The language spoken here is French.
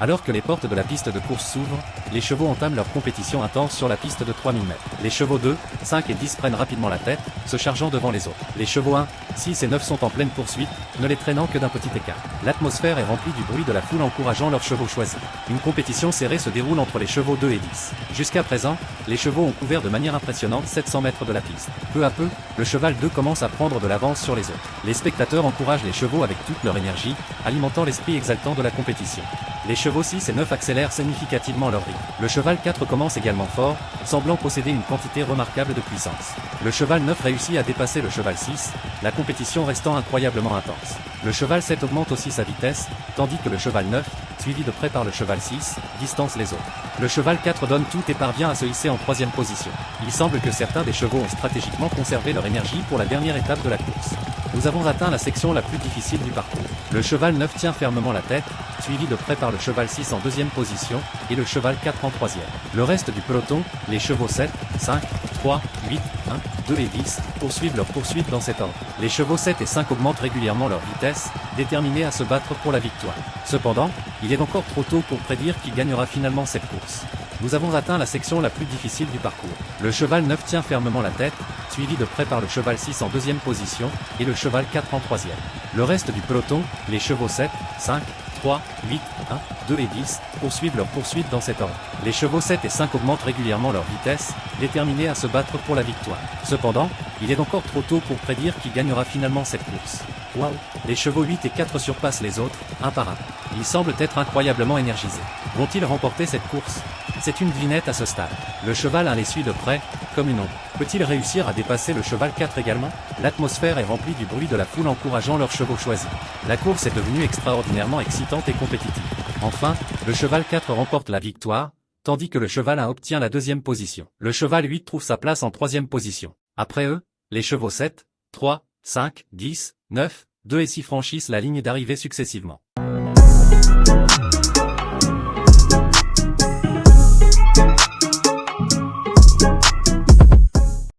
Alors que les portes de la piste de course s'ouvrent, les chevaux entament leur compétition intense sur la piste de 3000 mètres. Les chevaux 2, 5 et 10 prennent rapidement la tête, se chargeant devant les autres. Les chevaux 1, 6 et 9 sont en pleine poursuite, ne les traînant que d'un petit écart. L'atmosphère est remplie du bruit de la foule encourageant leurs chevaux choisis. Une compétition serrée se déroule entre les chevaux 2 et 10. Jusqu'à présent, les chevaux ont couvert de manière impressionnante 700 mètres de la piste. Peu à peu, le cheval 2 commence à prendre de l'avance sur les autres. Les spectateurs encouragent les chevaux avec toute leur énergie, alimentant l'esprit exaltant de la compétition. Les chevaux 6 et 9 accélèrent significativement leur rythme. Le cheval 4 commence également fort, semblant posséder une quantité remarquable de puissance. Le cheval 9 réussit à dépasser le cheval 6, la compétition restant incroyablement intense. Le cheval 7 augmente aussi sa vitesse, tandis que le cheval 9, suivi de près par le cheval 6, distance les autres. Le cheval 4 donne tout et parvient à se hisser en 3e position. Il semble que certains des chevaux ont stratégiquement conservé leur énergie pour la dernière étape de la course. Nous avons atteint la section la plus difficile du parcours. Le cheval 9 tient fermement la tête, suivi de près par le cheval 6 en 2e position, et le cheval 4 en 3e. Le reste du peloton, les chevaux 7, 5, 3, 8, 1, 2 et 10, poursuivent leur poursuite dans cet ordre. Les chevaux 7 et 5 augmentent régulièrement leur vitesse, déterminés à se battre pour la victoire. Cependant, il est encore trop tôt pour prédire qui gagnera finalement cette course. Nous avons atteint la section la plus difficile du parcours. Le cheval 9 tient fermement la tête, suivi de près par le cheval 6 en 2e position, et le cheval 4 en 3e. Le reste du peloton, les chevaux 7, 5, 3, 8, 1, 2 et 10, poursuivent leur poursuite dans cet ordre. Les chevaux 7 et 5 augmentent régulièrement leur vitesse, déterminés à se battre pour la victoire. Cependant, il est encore trop tôt pour prédire qui gagnera finalement cette course. Waouh! Les chevaux 8 et 4 surpassent les autres, un par un. Ils semblent être incroyablement énergisés. Vont-ils remporter cette course? C'est une devinette à ce stade. Le cheval 1 les suit de près, comme une ombre. Peut-il réussir à dépasser le cheval 4 également? L'atmosphère est remplie du bruit de la foule encourageant leurs chevaux choisis. La course est devenue extraordinairement excitante et compétitive. Enfin, le cheval 4 remporte la victoire, tandis que le cheval 1 obtient la 2e position. Le cheval 8 trouve sa place en 3e position. Après eux, les chevaux 7, 3, 5, 10, 9, 2 et 6 franchissent la ligne d'arrivée successivement.